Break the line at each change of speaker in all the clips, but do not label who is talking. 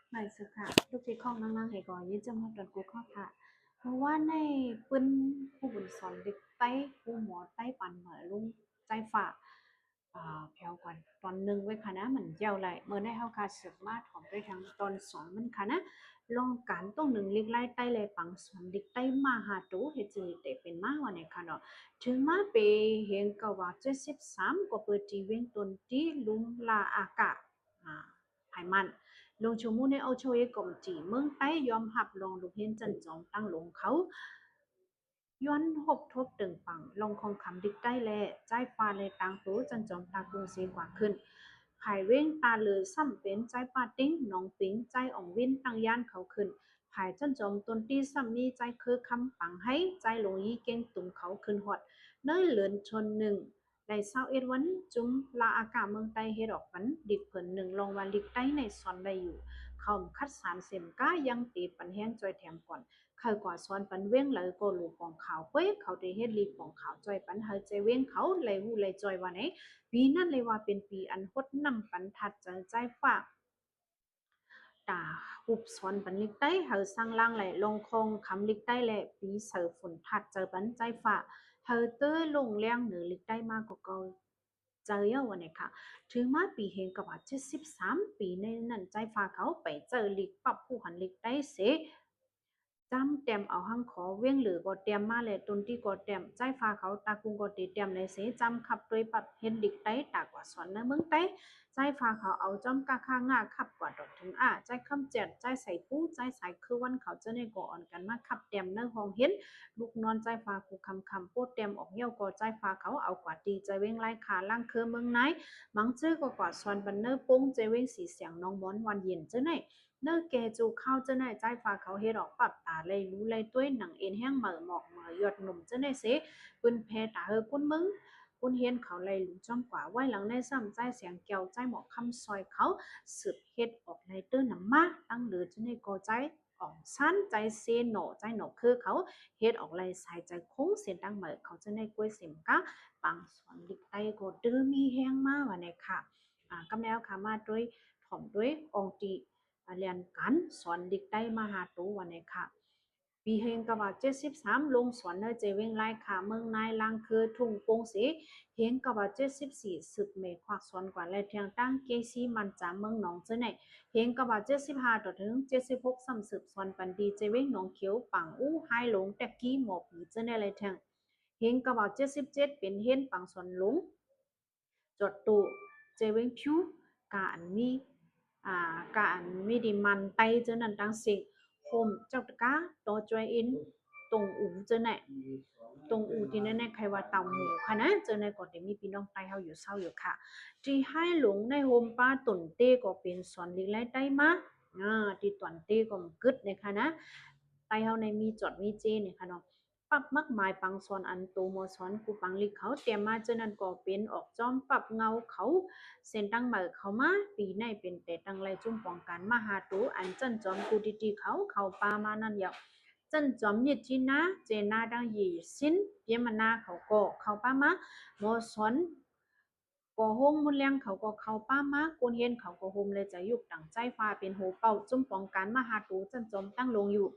ไม่สึกค่ะลูกที่ข้องนั่งๆให้ก่อนยืนจำมาตอนกูข้อค่ะเพราะว่าในปืนผู้บุญสอนเด็กใต้ผู้หมอใต้ปันเหมือลุงใจฝากแผ่วก่อนตอนหนึ่งไว้ค่ะนะเหมือนเจ้าไรเมื่อได้เฮาคาเสือกมาถอมด้วยทางตอนสองมันค่ะนะลองการต้องหนึ่งลิกไล่ใต้เลยปังสอนเด็กใต้มาหาตูเฮจือแต่เป็นมาวันไหนค่ะเนาะถึงมาไปเห็นก็ว่า73ก็เปิดทีเว้งตนที่ลุงลาอากาไผมัน ลงชูมูในเอาช่วยกลมจีเมืองใต้ยอมหับลงลูกเห็นจันจองตั้งลงเขาย้อนหกทบตึงปังลงคงคำดิกได้แลใจฟ้าในต่างตูจันจองตากรุงเสียกว่าขึ้นไผ่เว้งตาเลยซ้ำเป็นใจปาติ้งหนองปิงใจอ่องวินตั้งย่านเขาขึ้นไผ่จันจอมตนตีซ้ำมีใจคือคำปังให้ใจหลงยีเก่งตุ่มเขาขึ้นหอดเนื้อเหลือนชนหนึ่งในเศร้าเอ็ดวันจุ้มลาอากาเมืองใต้เฮ็ดออกฝันดิกเผินหนึ่งลงวันลิกใต้ในซอนได้อยู่ เขาคัดสารเสมก้ายังตีปันแห้งจอยแถมก่อนใครกว่าซ้อนปันเว้งเลยก็หลูปองขาวเป้ยเขาได้เฮ็ดลีปองขาวจอยปันเฮใจเว้งเขาเลยหูเลยจอยว่าไหนปีนั่นเลยว่าเป็นปีอันฮดนำปันทัดใจฝากตาหุบสอนปันลิกใต้เฮาสร้างล่างไหลลงคงคำลิกใต้แหละปีเสือฝนทัดเจอปันใจฝากเฮาเต้อลงแรงเหนือลิกใต้มากกว่าเก่าเจอเยาวันไหนค่ะ ถึงมาปีเฮงกับว่า73 ปีในนั้นใจฟ้าเขาไปเจอลิกปรับผู้หันลิกได้เสจำเต็มเอาหังขอเว้งหรือก็เต็มมาเลยตุนที่ก็เต็มใจฟ้าเขาตากุงก็ตีเต็มเลยเสจำขับโดยปรับเห็นลิกได้ตากว่าสอนในเมืองไต้ใจฟ้าเขาเอาจอมกาข้างาขับกว่าดอกถึงใจคำเจ็ดใจใส่ปู้ใจใส่คือวันเขาจะในก่ออ่อนกันมาขับเต็มเนื้อห้องเห็นลูกนอนใจฟ้ากูคำโปดเต็มออกเหี่ยวก็ใจฟ้าเขาเอากว่าดีใจเว้งไล่ขาล่างคือเมืองไหน มังจื้อก็กว่าซอนบันเนอร์ป้งเจเว้งสีเสียงน้องม้อนวันเย็นเจ้าไหนเนอแกจูเข้าเจ้าไหนใจฟ้าเขาเฮ็ดออกปรับตาเลยรู้เลยต้วยหนังเอ็นแห้งเหม่อหมอกเหม่อหยดหนุ่มเจ้าไหนเสปืนแพตาเฮอกุ้นมึงกุ้นเฮียนเขาเลยรู้จ้อมกว่าไว้หลังในซ้ำใจเสียงแก้วใจหมอกคำซอยเขาสืบเฮ็ดออกเลยตื้อน้ำมาตั้งเหลือเจ้าไหนก็ใจอ่องสั้นใจเซโนใจโนคือเขาเฮ็ดออกเลยใส่ใจคงเสียงดังเหมือเขาจะในกล้วยเสียมกะ ปังสอนลิกไตก็ดื้อมีแห้งมากว่าในค่ะกำแล้วค่ะมาด้วยถ่อมด้วยองตีเรียนกันสอนลิกไตมาหาตูวันในค่ะปีเฮงกว่า73ลงสอนเนอเจเวงไล่ค่ะเมืองนายลังคือทุ่งโปงสีเฮงกว่า74สึกเมฆควักสอนกว่าและเทียงตั้งเกซีมันจาเมืองหนองเจ้าไหนเฮงกว่า75ต่อถึง76ซ้ำสืบสอนปันดีเจเวงหนองเขียวปังอู้ไฮหลงแต่กี้หมอบหรือเจ้าไหนเลยเทียง เฮงกะว่า77เป็นเฮนปังสวนหลงจดตุเจเวงพิวกาอันมีกาอันมีดิมันไตเจานั้นตังสิโฮมเจ้าตะกาโตจอยอินตรงอูเจาไหนตรงอูที่นั่นใครว่าเต่าหมูค่ะนะเจาไหนก็ได้มีพี่น้องไตเฮาอยู่เศร้าอยู่ค่ะที่ให้หลงในโฮมป้าตุนเต้ก็เป็นสอนลิไลไตมาที่ตวนเต้ก็มกึดเนี่ยค่ะนะไตเฮาในมีจอดมีเจเนี่ยค่ะเนาะ ปับมักหมายปังซอนอันโตโมซอนกูปังลิเขาเตรียมมาเจานั้นก็เป็นออกจอมปรับเงาเขาเส้นตั้งเหมือเขามาปีในเป็นแต่ตั้งไรจุ่มปองการมาหาตูอันจันจอมกูดีๆเขาปามานั่นเดียวจันจอมยิดจีนะเจนาดังยีสินเปียมนาเขาก็เขาปามาโมซอนก็โฮงมุนเลียงเขาก็เขาป้ามากูเห็นเขาก็โฮมเลยจะยุกตั้งใจฟ้าเป็นโหเป่าจุ่มปองการมาหาตูจันจอมตั้งลงอยู่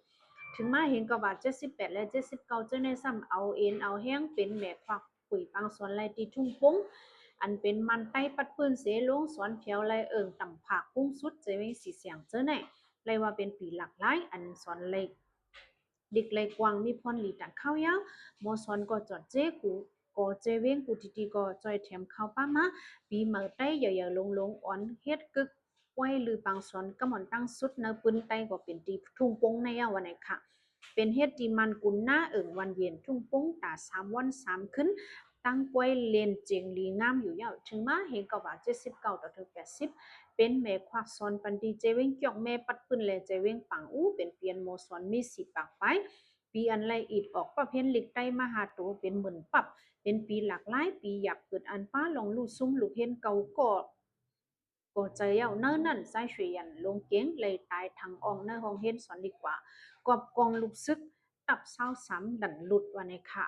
ถึงมาเห็นกว่า78และ79เจ้าในซ้ำเอาเอ็นเอาแห้งเป็นแม่ควักปุ๋ยปังสวนไรตีทุ่งปุ้งอันเป็นมันไต้ปัดปืนเสลงสวนเพียวไรต่ำผักปุ้งสุดเจวิงสีเสียงเจ้าไหนไรว่าเป็นปีหลักหลายอันสอนไรดิกไรกวางมีพรหลีตันข้าวยาวโมสอนก็จอดเจกูก็เจเว้งกูทีก็จอยแถมเข้าป้ามาปีเมื่อไต้เหยๆลงอ่อนเฮ็ดกึกไว้หรือปังสอนก็หมอนตั้งสุดเนปืนไต้ก็เป็นตีทุ่งปงในวันไหนค่ะ เป็นเฮ็ดที่มันกุนหน้าวันเย็นทุ่งปงตา3 วัน 3ขึ้นตั้งกวยเลนเจียงลีงามอยู่ยาวถึงมาเห็นก็ว่า79ต่อถึง80เป็นแม่ควักซอนปันดีเจเวงเกี่ยวแม่ปัดปืนแลเจเวงปังอู้เป็นเปียนโมซอนมีสิปากไปปีอันไรอีดออกประเภทลิกใต้มหาโตเป็นเหมือนปับเป็นปีหลากหลายปีอยากเกิดอันป้าลองลู่ซุ่มลูกเห็นเก่าก็ใจเอาเนิ่นนั่นใส่เฉียนลงเก้งเลยตายทางอองในห้องเห็นสอนดีกว่า กอบกองลูกซึกตับเศร้าซ้ำดันหลุดวันนี้ค่ะ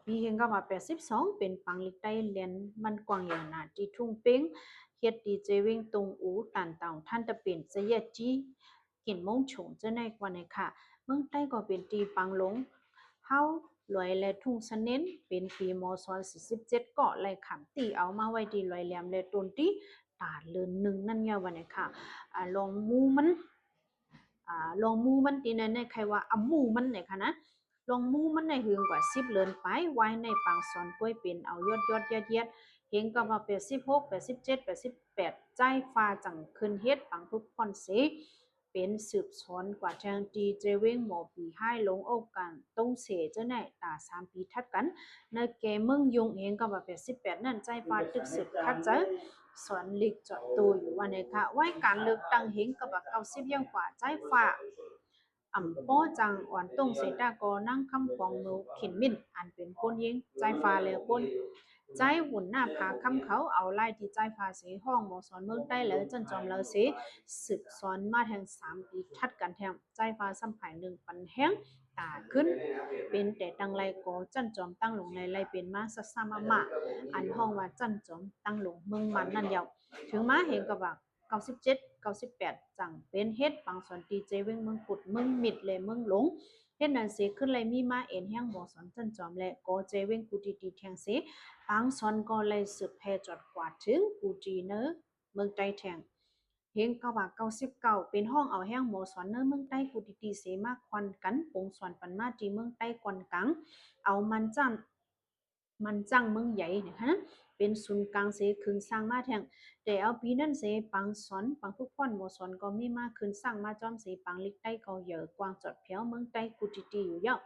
ปีเฮงก็มา82เป็นปังลิกได้เรียนมันกวางอย่างนาที่ทุ่งเป้ง ฮ็ดดีเจวิ่งตรงอูตันเต่าท่านจะเป็นจะเยจีกินมงฉงจะในกว่าในค่ะเมืองใต้ก็เป็นตีปังหลงเฮาลอยและทุ่งสะเน้นเป็นปีมศ47เกาะไหลขำตีเอามาไว้ดีลอยแหลมและตนที่ตาเลือนหนึ่งนั่นเนี่ยวันนี้ค่ะลองมูมันลองมูมันตีในใครว่าอ่ำมูมันเนี่ยค่ะนะลองมูมันในหึงกว่า10เลือนไปไว้ในปังสอนก้วยเป็นเอายอดเย็ดเฮงก็มา86 87 88ใจฟ้าจังขึ้นเฮ็ดปังทุกคนเสเป็นสืบสอนกว่าทางดีเจเว้งหมอปีให้ลงโอกกันต้องเสเจ้าไหนตา3ปีทัดกันในแกมึงยงเฮงก็มา88นั่นใจฟ้าตึกสืบคัดเจอสอนลิกจอดตัวอยู่วันนี้ค่ะไว้การเลือกตั้งเฮงก็แบบ90ยังกว่าใจฟ้าป้อจังอ่อนตรงเสตากอนั่งคำฟองมือขินมิ่นอันเป็นคนยิงใจฟ้าแล้วคนใจหุ่นหน้าผาคำเขาเอาไล่ที่ใจฟ้าเสีห้องหมอสอนเมืองใต้แล้วจนจอมแล้วเสีสืบสอนมาแทง3ปีทัดกันแทงใจฟ้าสัมผัสหนึ่งปันแห้งตาขึ้นเป็นแต่ตังไรโกจันจอมตั้งหลงในไรเป็นมาสัสมามาอันห้องว่าจันจอมตั้งหลงเมืองมันนั่นเดียวถึงมาเห็นกับว่า97 98จังเป็นเฮ็ดปังสอนตีเจเว้งเมืองปุดเมืองมิดเลยเมืองหลงเฮ็ดนั่นเสขึ้นเลยมีมาเอ็นแห้งบ่สอนจันจอมและก็เจเว้งกูตีแทงเสปังสอนก็เลยสืบแพร่จอดกว่าถึงกูจีเนอเมืองใต้แทงเฮงก็ว่า99เป็นห้องเอาแห้งหมอสอนเนอเมืองใต้กูตีเสมาควันกันปงสอนปันมาที่เมืองใต้กวนกังเอามันจังเมืองใหญ่เนี่ยฮะเป็นศูนย์กลางเสคึงสร้างมาแทงแต่เอาปีนั้นเสปังสอนปังทุกคนหมอสอนก็มีมาขึ้นสร้างมาจอมเสปังลิกใต้ก็เยอะกวางจอดเพียวเมืองใต้กูตีอยู่เยอะ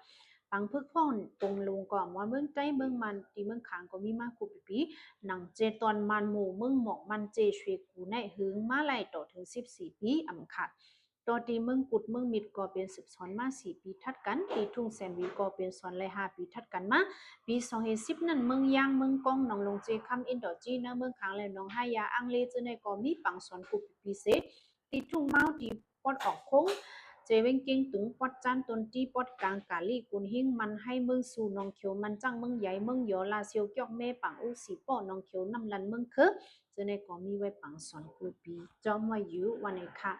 ปังพึกพ่อนตรงลงก่อนว่าเมืองใต้เมืองมันที่เมืองขางก็มีมากูปีหนังเจตอนมันหมู่เมืองหมอกมันเจชวยกูในหึงมาไล่ต่อถึง14ปีอำคัดตอนที่เมืองกุดเมืองมิดก็เป็นสืบสอนมา4ปีทัดกันที่ทุ่งแซนวีก็เป็นสอนเลย5ปีทัดกันมาปี2010นั้นเมืองยางเมืองกองหนองลงเจคำอินโดจีนเมืองขางและหนองหายาอังเลจื้อในก็มีปังสอนกุปีเสที่ทุ่งเมาที่ปอดออกคงเจเวงเก่งตุงปอดจานตนที่ปอดกลางกาลีกุนหิงมันให้เมืองสู่นองเขียวมันจังเมืองใหญ่เมืองยอลาเซียวเกียกแม่ปังอุสีป้อนองเขียวนำลันเมืองคือจื้อในก็มีไว้ปังสอนกุปีจอมว่าอยู่วันนี้ค่ะ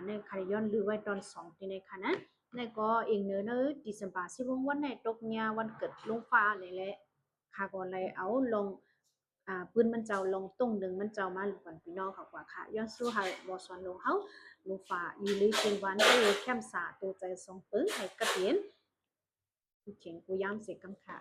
ในคาย้อนหรือไว้ตอน2ที่ในค่ะนะในก็เองเนอดิสบาสิวงวันในตกเนียวันเกิดลงฟ้าในแหละค่ะก็เลยเอาลงปืนมันเจ้าลงตุ้งหนึ่งมันเจ้ามาหวันพี่น้องเขากว่าค่ะย้อนสู้ให้บ่สอนลงเฮาลงฟ้าอยู่ลีเชียงวันได้แคมสาตัวใจทรงปื้อให้กระเตียนเขียงกูย้ำเสกกำค่ะ